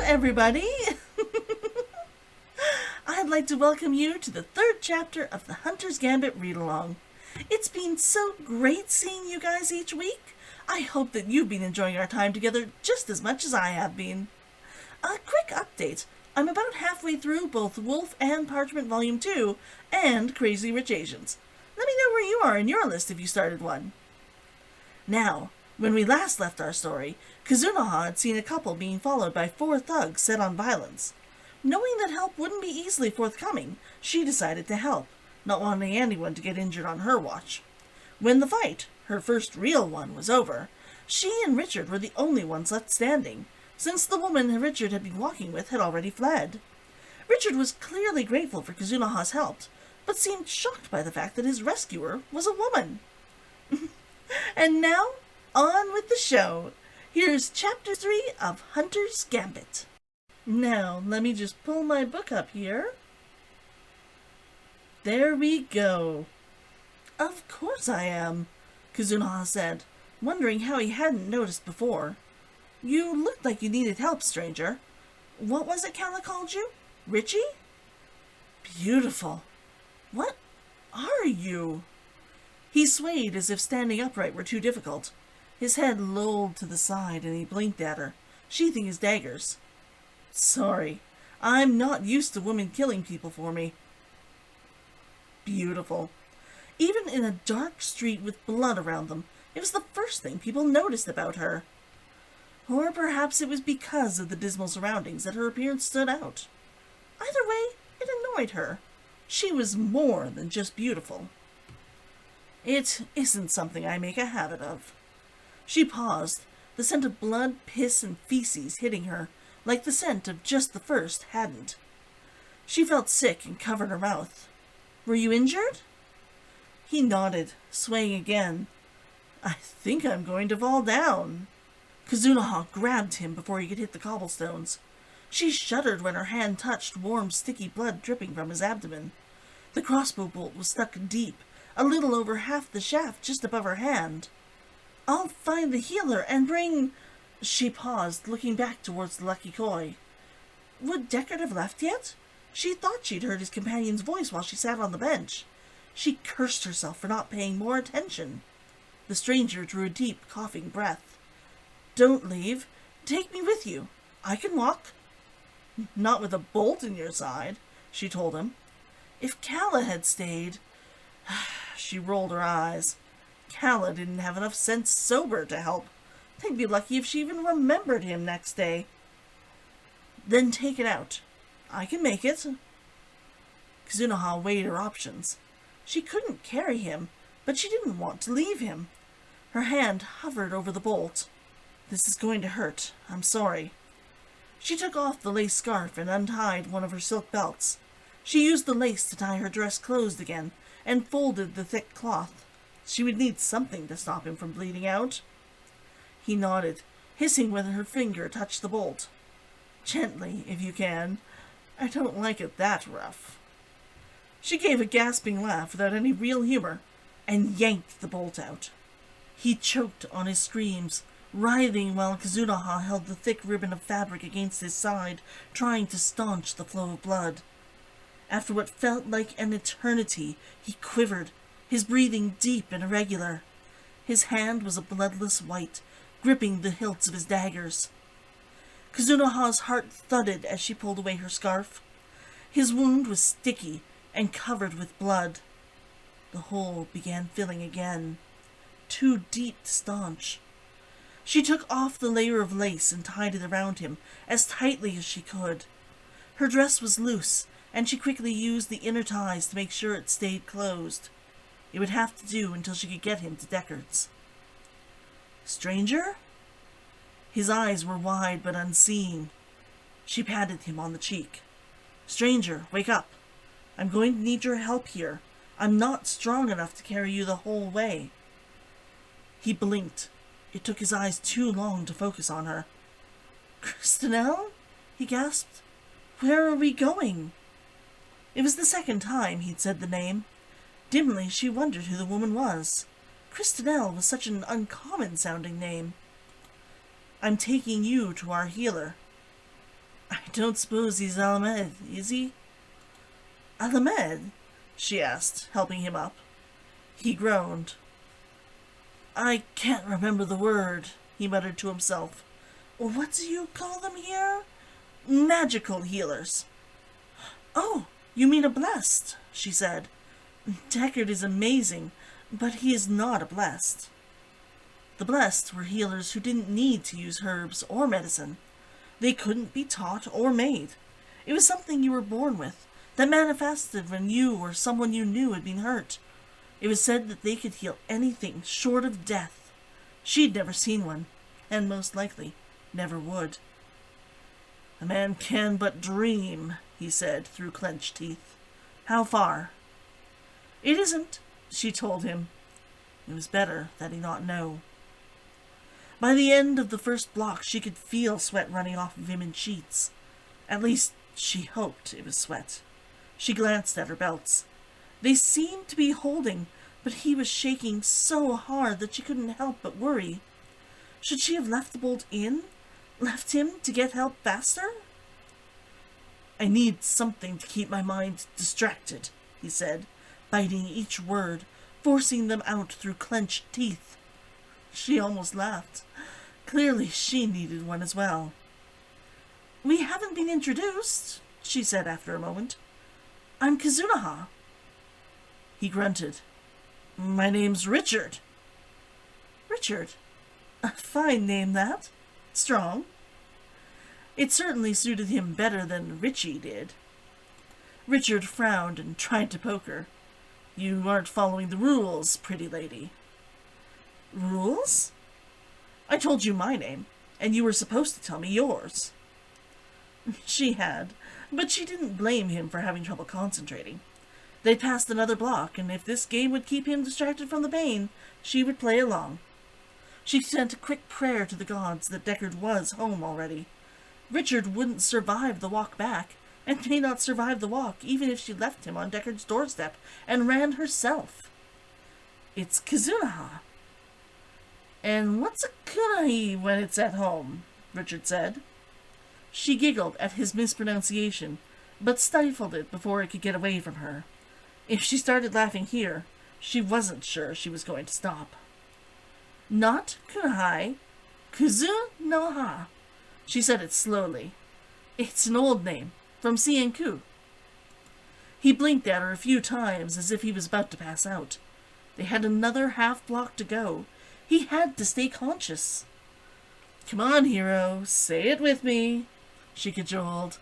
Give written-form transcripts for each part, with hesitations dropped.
everybody! I'd like to welcome you to the third chapter of the Hunter's Gambit read-along. It's been so great seeing you guys each week. I hope that you've been enjoying our time together just as much as I have been. A quick update. I'm about halfway through both Wolf and Parchment Volume 2 and Crazy Rich Asians. Let me know where you are in your list if you started one. Now, when we last left our story, Kitsune-Ken had seen a couple being followed by 4 thugs set on violence. Knowing that help wouldn't be easily forthcoming, she decided to help, not wanting anyone to get injured on her watch. When the fight, her first real one, was over, she and Richard were the only ones left standing, since the woman Richard had been walking with had already fled. Richard was clearly grateful for Kitsune-Ken's help, but seemed shocked by the fact that his rescuer was a woman. And now, on with the show. Here's Chapter 3 of Hunter's Gambit. Now, let me just pull my book up here. There we go. Of course I am, Kitsune-Ken said, wondering how he hadn't noticed before. You looked like you needed help, stranger. What was it Kala called you? Richie? Beautiful. What are you? He swayed as if standing upright were too difficult. His head lolled to the side and he blinked at her, sheathing his daggers. Sorry, I'm not used to women killing people for me. Beautiful. Even in a dark street with blood around them, it was the first thing people noticed about her. Or perhaps it was because of the dismal surroundings that her appearance stood out. Either way, it annoyed her. She was more than just beautiful. It isn't something I make a habit of. She paused, the scent of blood, piss, and feces hitting her, like the scent of just the first hadn't. She felt sick and covered her mouth. Were you injured? He nodded, swaying again. I think I'm going to fall down. Kitsune-Ken grabbed him before he could hit the cobblestones. She shuddered when her hand touched warm, sticky blood dripping from his abdomen. The crossbow bolt was stuck deep, a little over half the shaft just above her hand. I'll find the healer and bring... She paused, looking back towards the lucky koi. Would Deckard have left yet? She thought she'd heard his companion's voice while she sat on the bench. She cursed herself for not paying more attention. The stranger drew a deep, coughing breath. Don't leave. Take me with you. I can walk. Not with a bolt in your side, she told him. If Kala had stayed... She rolled her eyes. Kala didn't have enough sense sober to help. They'd be lucky if she even remembered him next day. Then take it out. I can make it. Kitsune-Ken weighed her options. She couldn't carry him, but she didn't want to leave him. Her hand hovered over the bolt. This is going to hurt. I'm sorry. She took off the lace scarf and untied one of her silk belts. She used the lace to tie her dress closed again and folded the thick cloth. She would need something to stop him from bleeding out. He nodded, hissing when her finger touched the bolt. Gently, if you can. I don't like it that rough. She gave a gasping laugh without any real humor and yanked the bolt out. He choked on his screams, writhing while Kitsune-Ken held the thick ribbon of fabric against his side, trying to staunch the flow of blood. After what felt like an eternity, he quivered, his breathing deep and irregular. His hand was a bloodless white, gripping the hilts of his daggers. Kitsune-Ken's heart thudded as she pulled away her scarf. His wound was sticky and covered with blood. The hole began filling again, too deep to staunch. She took off the layer of lace and tied it around him as tightly as she could. Her dress was loose, and she quickly used the inner ties to make sure it stayed closed. It would have to do until she could get him to Deckard's. Stranger? His eyes were wide but unseeing. She patted him on the cheek. Stranger, wake up. I'm going to need your help here. I'm not strong enough to carry you the whole way. He blinked. It took his eyes too long to focus on her. Kristinel? He gasped. Where are we going? It was the second time he'd said the name. Dimly she wondered who the woman was. Kristinel was such an uncommon-sounding name. I'm taking you to our healer. I don't suppose he's Alamed, is he? Alamed? She asked, helping him up. He groaned. I can't remember the word, he muttered to himself. What do you call them here? Magical healers. Oh, you mean a blessed, she said. Deckard is amazing, but he is not a blessed. The blessed were healers who didn't need to use herbs or medicine. They couldn't be taught or made. It was something you were born with, that manifested when you or someone you knew had been hurt. It was said that they could heal anything short of death. She'd never seen one, and most likely never would. A man can but dream, he said through clenched teeth. How far? It isn't, she told him. It was better that he not know. By the end of the first block, she could feel sweat running off of him in sheets. At least, she hoped it was sweat. She glanced at her belts. They seemed to be holding, but he was shaking so hard that she couldn't help but worry. Should she have left the bolt in? Left him to get help faster? I need something to keep my mind distracted, he said, biting each word, forcing them out through clenched teeth. She almost laughed. Clearly she needed one as well. We haven't been introduced, she said after a moment. I'm Kitsune-Ken. He grunted. My name's Richard. Richard? A fine name, that. Strong. It certainly suited him better than Richie did. Richard frowned and tried to poke her. You aren't following the rules, pretty lady. Rules? I told you my name, and you were supposed to tell me yours. She had, but she didn't blame him for having trouble concentrating. They passed another block, and if this game would keep him distracted from the pain, she would play along. She sent a quick prayer to the gods that Deckard was home already. Richard wouldn't survive the walk back, and may not survive the walk even if she left him on Deckard's doorstep and ran herself. It's Kitsune-Ken. And what's a kunai when it's at home? Richard said. She giggled at his mispronunciation, but stifled it before it could get away from her. If she started laughing here, she wasn't sure she was going to stop. Not kunai, Kitsune-Ken. She said it slowly. It's an old name, from Cienku. He blinked at her a few times as if he was about to pass out. They had another half block to go. He had to stay conscious. Come on, hero, say it with me, she cajoled.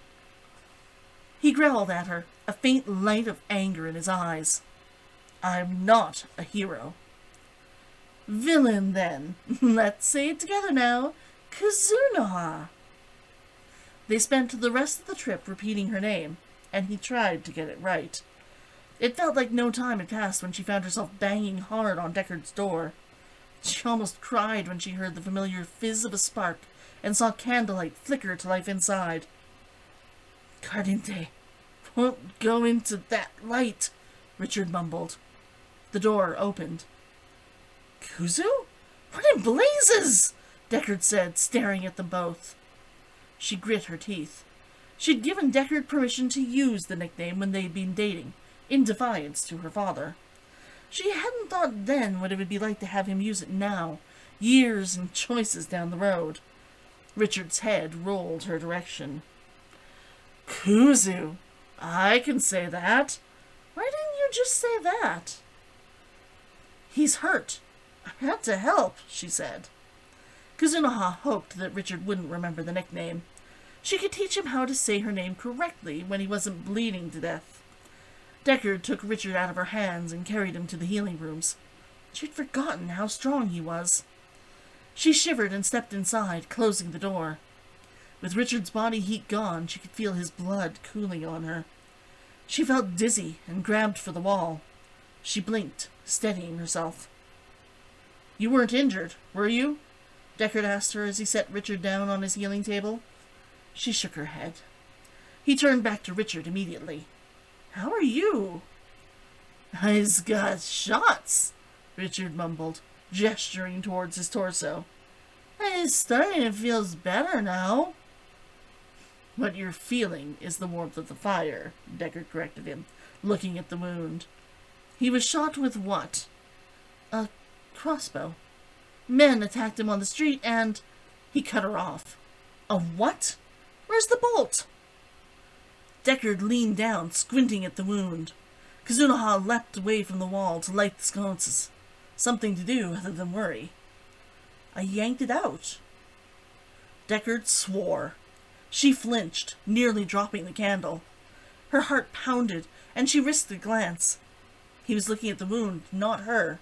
He growled at her, a faint light of anger in his eyes. I'm not a hero. Villain, then. Let's say it together now. Kitsune-Ken. They spent the rest of the trip repeating her name, and he tried to get it right. It felt like no time had passed when she found herself banging hard on Deckard's door. She almost cried when she heard the familiar fizz of a spark and saw candlelight flicker to life inside. Cardinte won't go into that light, Richard mumbled. The door opened. Kuzu? What in blazes? Deckard said, staring at them both. She grit her teeth. She'd given Deckard permission to use the nickname when they'd been dating, in defiance to her father. She hadn't thought then what it would be like to have him use it now, years and choices down the road. Richard's head rolled her direction. Kuzu, I can say that. Why didn't you just say that? He's hurt. I had to help, she said. Kitsune-Ken hoped that Richard wouldn't remember the nickname. She could teach him how to say her name correctly when he wasn't bleeding to death. Deckard took Richard out of her hands and carried him to the healing rooms. She'd forgotten how strong he was. She shivered and stepped inside, closing the door. With Richard's body heat gone, she could feel his blood cooling on her. She felt dizzy and grabbed for the wall. She blinked, steadying herself. You weren't injured, were you? Deckard asked her as he set Richard down on his healing table. She shook her head. He turned back to Richard immediately. How are you? I've got shots, Richard mumbled, gesturing towards his torso. It's starting to feel better now. What you're feeling is the warmth of the fire, Deckard corrected him, looking at the wound. He was shot with what? A crossbow. Men attacked him on the street and... He cut her off. A what? Where's the bolt? Deckard leaned down, squinting at the wound. Kitsune-Ken leapt away from the wall to light the sconces. Something to do other than worry. I yanked it out. Deckard swore. She flinched, nearly dropping the candle. Her heart pounded, and she risked a glance. He was looking at the wound, not her,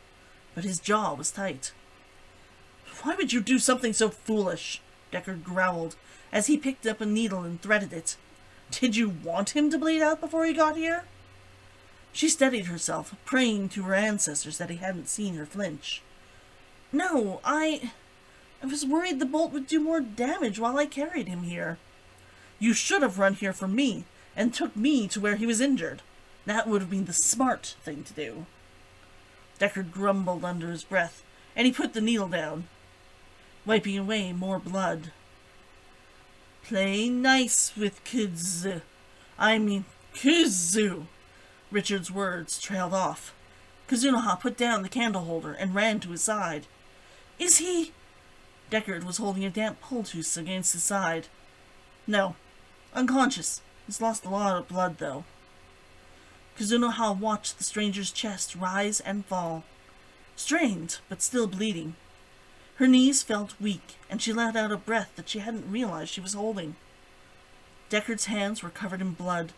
but his jaw was tight. Why would you do something so foolish? Deckard growled, as he picked up a needle and threaded it. Did you want him to bleed out before he got here? She steadied herself, praying to her ancestors that he hadn't seen her flinch. No, I was worried the bolt would do more damage while I carried him here. You should have run here for me, and took me to where he was injured. That would have been the smart thing to do. Deckard grumbled under his breath, and he put the needle down, wiping away more blood. Play nice with Kuzu. Richard's words trailed off. Kitsune-Ken put down the candle holder and ran to his side. Is he... Deckard was holding a damp poultice against his side. No. Unconscious. He's lost a lot of blood, though. Kitsune-Ken watched the stranger's chest rise and fall. Strained, but still bleeding. Her knees felt weak, and she let out a breath that she hadn't realized she was holding. Deckard's hands were covered in blood,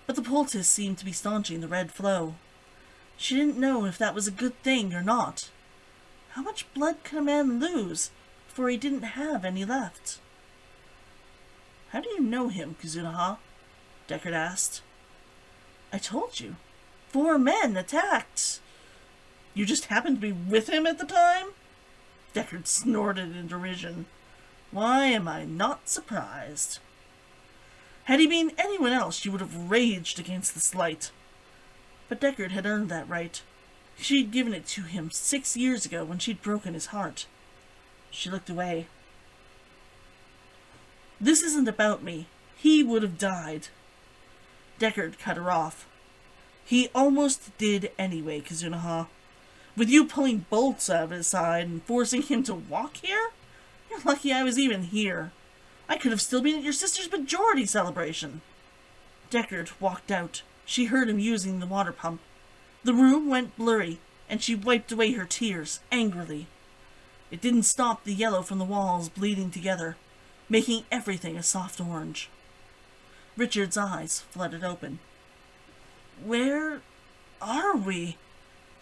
but the poultice seemed to be staunching the red flow. She didn't know if that was a good thing or not. How much blood could a man lose before he didn't have any left? How do you know him, Kitsune-Ken? Deckard asked. I told you. 4 men attacked. You just happened to be with him at the time? Deckard snorted in derision. Why am I not surprised? Had he been anyone else, she would have raged against the slight. But Deckard had earned that right. She'd given it to him 6 years ago when she'd broken his heart. She looked away. This isn't about me. He would have died. Deckard cut her off. He almost did anyway, Kitsune-Ken. With you pulling bolts out of his side and forcing him to walk here? You're lucky I was even here. I could have still been at your sister's majority celebration. Deckard walked out. She heard him using the water pump. The room went blurry, and she wiped away her tears, angrily. It didn't stop the yellow from the walls bleeding together, making everything a soft orange. Richard's eyes flooded open. Where are we?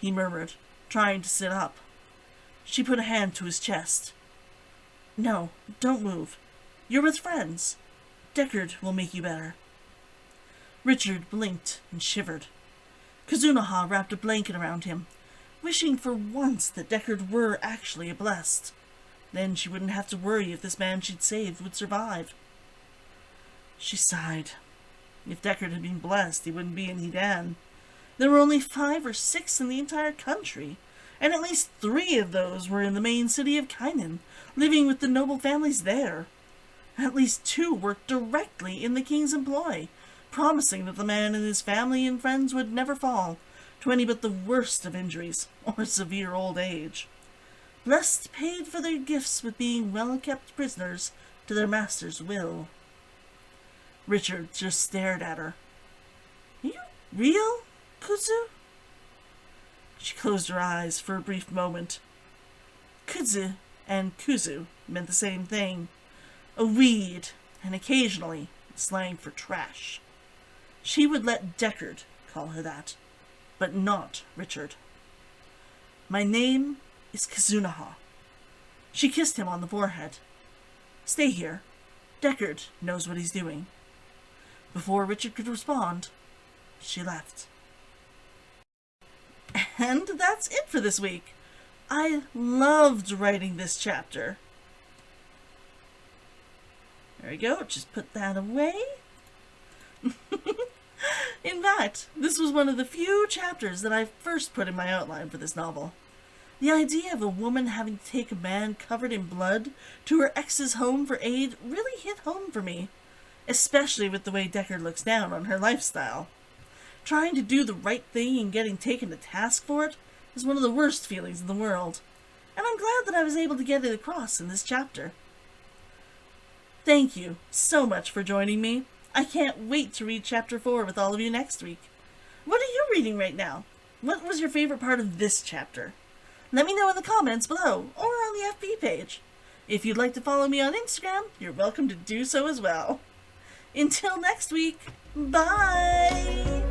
He murmured, trying to sit up. She put a hand to his chest. No, don't move. You're with friends. Deckard will make you better. Richard blinked and shivered. Kitsune-Ken wrapped a blanket around him, wishing for once that Deckard were actually blessed. Then she wouldn't have to worry if this man she'd saved would survive. She sighed. If Deckard had been blessed, he wouldn't be in Hidan. There were only 5 or 6 in the entire country, and at least 3 of those were in the main city of Kainan, living with the noble families there. At least 2 worked directly in the king's employ, promising that the man and his family and friends would never fall to any but the worst of injuries or severe old age. Blessed paid for their gifts with being well-kept prisoners to their master's will. Richard just stared at her. Are you real, Kuzu? She closed her eyes for a brief moment. Kuzu and Kuzu meant the same thing. A weed, and occasionally slang for trash. She would let Deckard call her that, but not Richard. My name is Kitsune-Ken. She kissed him on the forehead. Stay here. Deckard knows what he's doing. Before Richard could respond, she left. And that's it for this week. I loved writing this chapter. There we go, just put that away. In fact, this was one of the few chapters that I first put in my outline for this novel. The idea of a woman having to take a man covered in blood to her ex's home for aid really hit home for me. especially with the way Deckard looks down on her lifestyle. Trying to do the right thing and getting taken to task for it is one of the worst feelings in the world, and I'm glad that I was able to get it across in this chapter. Thank you so much for joining me. I can't wait to read Chapter 4 with all of you next week. What are you reading right now? What was your favorite part of this chapter? Let me know in the comments below or on the FB page. If you'd like to follow me on Instagram, you're welcome to do so as well. Until next week, bye!